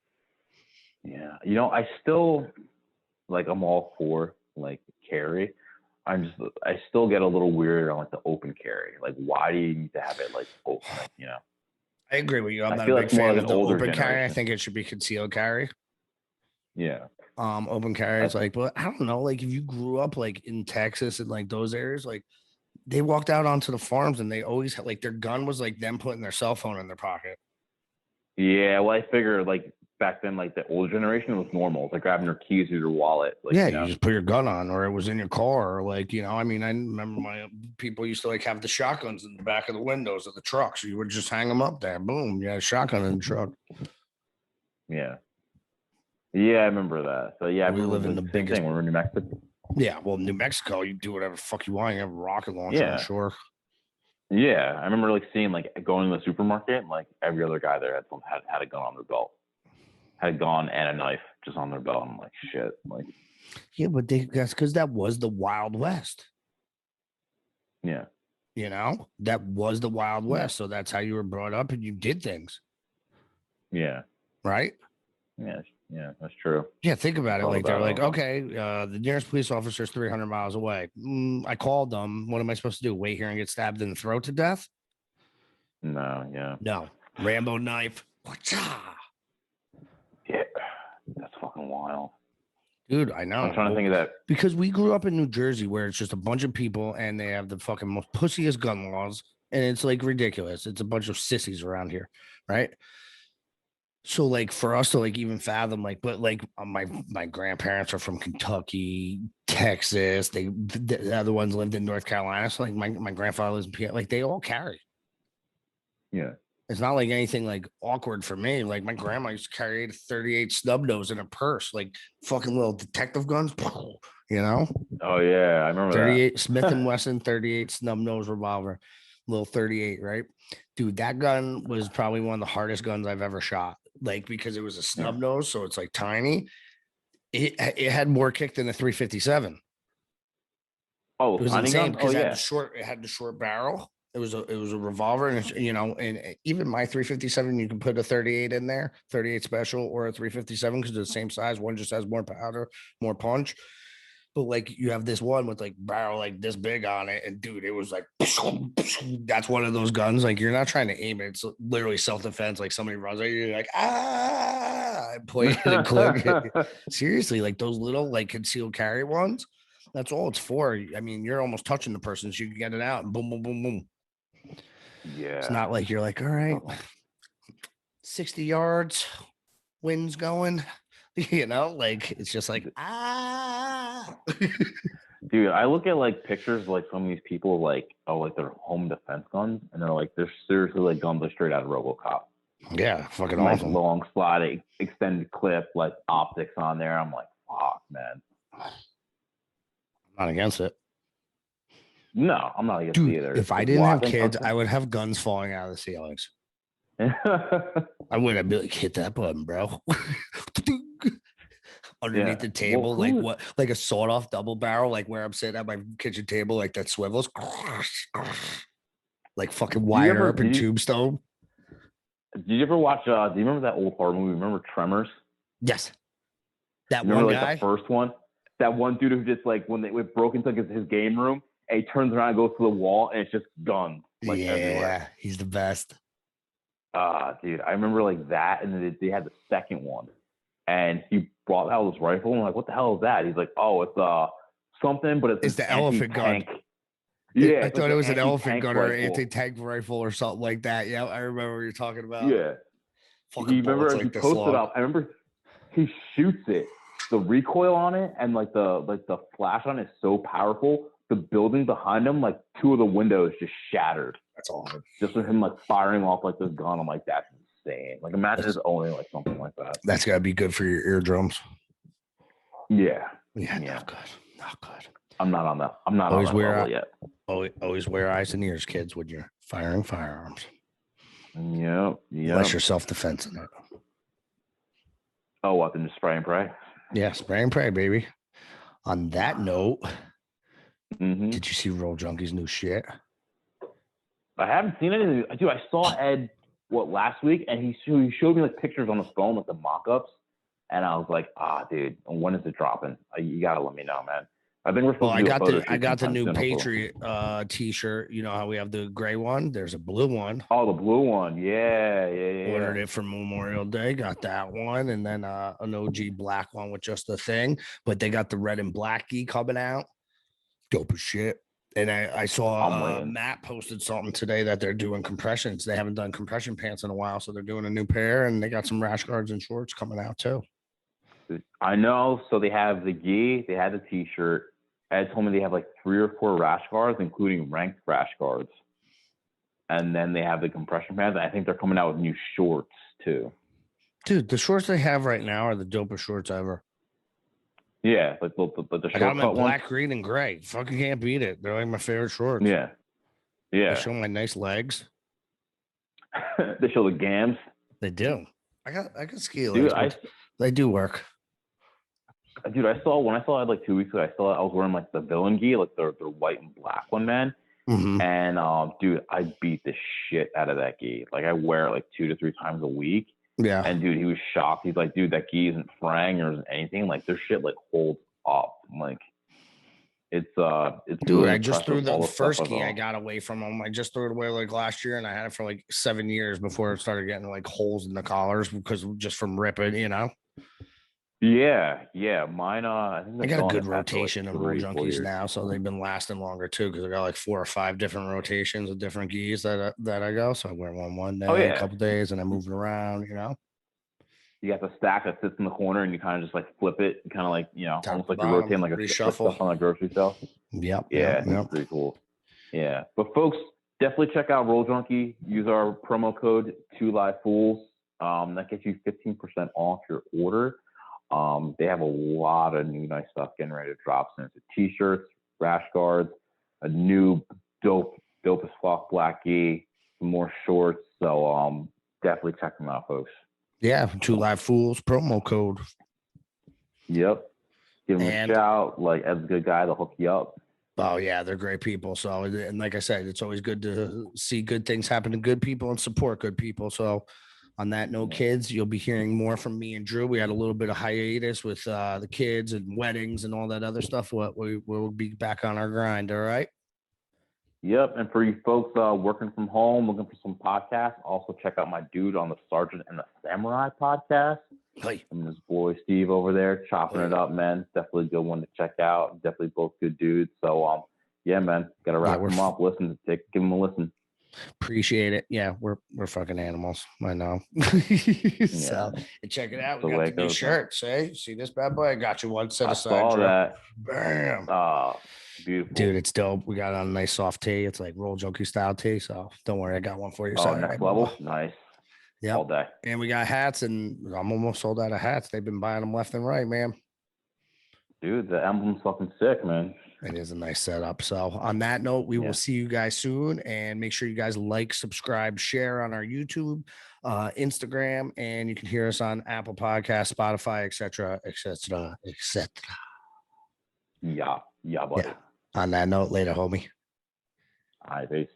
yeah, you know, I still like I'm all for like carry. I still get a little weird on like the open carry. Like, why do you need to have it like open? Like, you know, I agree with you. I'm I not a feel big that's more fan like of an the older open carry. I generation. think it should be concealed carry. Yeah. Open carry is like, but I don't know. Like, if you grew up like in Texas and like those areas, like they walked out onto the farms and they always had like their gun was like them putting their cell phone in their pocket. Yeah, well, I figure like back then, like the older generation was normal. It's like grabbing your keys or your wallet. Like, Yeah, you know? you just put your gun on, or it was in your car, or like, you know, I mean, I remember my people used to like have the shotguns in the back of the windows of the trucks. You would just hang them up there. Boom, yeah, shotgun in the truck. Yeah. Yeah, I remember that. So yeah, I We remember live in the the same biggest. thing when we were in New Mexico. Yeah, well, New Mexico, you do whatever the fuck you want. You have a rocket launcher, I'm Yeah. sure. Yeah, I remember like seeing like going to the supermarket, and, like every other guy there had a gun on their belt, had a gun and a knife just on their belt. I'm like, shit, like. Yeah, but that's because that was the Wild West. Yeah. You know, that was the Wild West. Yeah. So that's how you were brought up and you did things. Yeah. Right? Yeah. Yeah, that's true. Yeah, think about it. Like, they're like, it. okay, the nearest police officer is 300 miles away. I called them. What am I supposed to do? Wait here and get stabbed in the throat to death? No, yeah. No. Rambo knife. Whatcha? Yeah. That's fucking wild. Dude, I know. I'm trying to think of that. Because we grew up in New Jersey where it's just a bunch of people and they have the fucking most pussiest gun laws. And it's like ridiculous. It's a bunch of sissies around here. Right. So like for us to like even fathom like, but like my grandparents are from Kentucky, Texas. The other ones lived in North Carolina. So like my grandfather lives in PA. Like they all carry. Yeah. It's not like anything like awkward for me. Like my grandma used to carry a 38 snub nose in a purse, like fucking little detective guns. You know? Oh yeah, I remember 38 that. Smith and Wesson 38 snub nose revolver, little 38, right? Dude, that gun was probably one of the hardest guns I've ever shot. Like because it was a snub nose, so it's like tiny. It had more kick than a 357. Oh, It was tiny insane gun? because Oh yeah. it had the short barrel. It was a revolver, and it's, you know, and even my 357, you can put a 38 in there, 38 special or a 357 because they're the same size. One just has more powder, more punch. But like you have this one with like barrel like this big on it, and dude, it was like that's one of those guns. Like you're not trying to aim it; it's literally self defense. Like somebody runs at you, you're like point it and click. Seriously, like those little like concealed carry ones. That's all it's for. I mean, you're almost touching the person, so you can get it out and boom, boom, boom, boom. Yeah. It's not like you're like, all right, 60 yards, wind's going, you know, like it's just like, Dude, I look at like pictures of, like some of these people like, oh, like they're home defense guns, and they're seriously like guns like straight out of RoboCop. Yeah, fucking like awesome. Long slide, extended clip, like optics on there. I'm like, fuck, man. I'm not against it. No, I'm not against it either. If I didn't have kids, I would have guns falling out of the ceilings. I would. I'd be like, hit that button, bro. Underneath the table, like what? Like a sawed-off double barrel, like where I'm sitting at my kitchen table, like that swivels, like fucking wire up in Tombstone. Did you ever watch? Do you remember that old horror movie? Remember Tremors? Yes. That remember, one like, guy. The first one. That one dude who just like when they broke into his game room and he turns around and goes to the wall and it's just guns like everywhere. He's the best. Dude, I remember like that, and then they had the second one, and he brought out this rifle. And I'm like, what the hell is that? He's like, oh, it's something, but it's the elephant gun. Yeah, I thought it was an elephant gun or an anti-tank rifle or something like that. Yeah, I remember what you're talking about. Yeah, fucking bullets like he posted up. I remember he shoots it. The recoil on it and like the flash on it is so powerful. The building behind him, like two of the windows just shattered. That's awesome. Just with him like firing off like this gun, I'm like, that's insane. Like imagine just owning like something like that. That's gotta be good for your eardrums. Yeah. Yeah. Not good. Not good. I'm not on that. I'm not always on that level yet. Always wear eyes and ears, kids, when you're firing firearms. Yep. Unless you're self-defense in it. Oh, what? Then just spray and pray? Yeah, spray and pray, baby. On that note, mm-hmm. Did you see Roll Junkie's new shit? I haven't seen anything. Dude, I saw Ed, last week? And he showed me like pictures on his phone, like the mock-ups. And I was like, dude, when is it dropping? You got to let me know, man. I think we're supposed to do a photo shoot. I got the new Patriot t-shirt. You know how we have the gray one? There's a blue one. Oh, the blue one. Yeah. Ordered it for Memorial Day. Got that one. And then an OG black one with just the thing. But they got the red and black gi coming out. Dope as shit. And I saw Matt posted something today that they're doing compressions. They haven't done compression pants in a while. So they're doing a new pair. And they got some rash guards and shorts coming out too. I know. So they have the gi. They had the t-shirt. Ed told me they have like 3 or 4 rash guards, including ranked rash guards. And then they have the compression pants. I think they're coming out with new shorts too. Dude, the shorts they have right now are the dopest shorts ever. Yeah, like the short I got them in black, ones. green, and gray. Fucking can't beat it. They're like my favorite shorts. Yeah. They show my nice legs. They show the gams. They do. I got ski legs. Dude, they do work. Dude, when I saw it like 2 weeks ago, I was wearing like the villain gi, like the white and black one, man. Mm-hmm. And dude, I beat the shit out of that gi. Like I wear it like 2 to 3 times a week. Yeah. And dude, he was shocked. He's like, dude, that gi isn't fraying or isn't anything. Like their shit like holds up. I'm like, it's dude, really I just threw the first gi I got away from him. I just threw it away like last year, and I had it for like 7 years before it started getting like holes in the collars because just from ripping, you know. Yeah. Mine. I got a good rotation of Roll Junkies now, so they've been lasting longer too. Because I got like 4 or 5 different rotations of different gis that I go. So I wear one day, a couple days, and I move it around. You know. You got the stack that sits in the corner, and you kind of just like flip it, kind of like almost like you're rotating like a reshuffle on a grocery sale. Yep. It's pretty cool. Yeah, but folks, definitely check out Roll Junkie. Use our promo code 2LiveFools. That gets you 15% off your order. They have a lot of new nice stuff getting ready to drop soon. So t-shirts, rash guards, a new dope as fuck black gi, some more shorts. So definitely check them out, folks. Yeah, 2LiveFools promo code. Yep. Give them a shout. Like, as a good guy, they'll hook you up. Oh, yeah, they're great people. So, and like I said, it's always good to see good things happen to good people and support good people. So, on that note, kids, you'll be hearing more from me and Drew. We had a little bit of hiatus with the kids and weddings and all that other stuff. We'll be back on our grind, all right? Yep, and for you folks working from home, looking for some podcasts, also check out my dude on the Sergeant and the Samurai podcast. Hey. And his boy Steve over there chopping it up, man. Definitely a good one to check out. Definitely both good dudes. So, yeah, man, gotta wrap them up. Give them a listen. Appreciate it. Yeah, we're fucking animals. I know. So check it out. We got the new shirts. See this bad boy? I got you one set aside. I saw that. Bam. Beautiful. Dude, it's dope. We got on a nice soft tee. It's like Roll Junkie style tee. So don't worry, I got one for you. Next level. Nice. Yeah. All day. And we got hats, and I'm almost sold out of hats. They've been buying them left and right, man. Dude, the emblem's fucking sick, man. It is a nice setup. So on that note, we will see you guys soon, and make sure you guys like, subscribe, share on our YouTube, Instagram, and you can hear us on Apple Podcasts, Spotify, etc. Yeah, buddy. On that note, later, homie. All right, peace.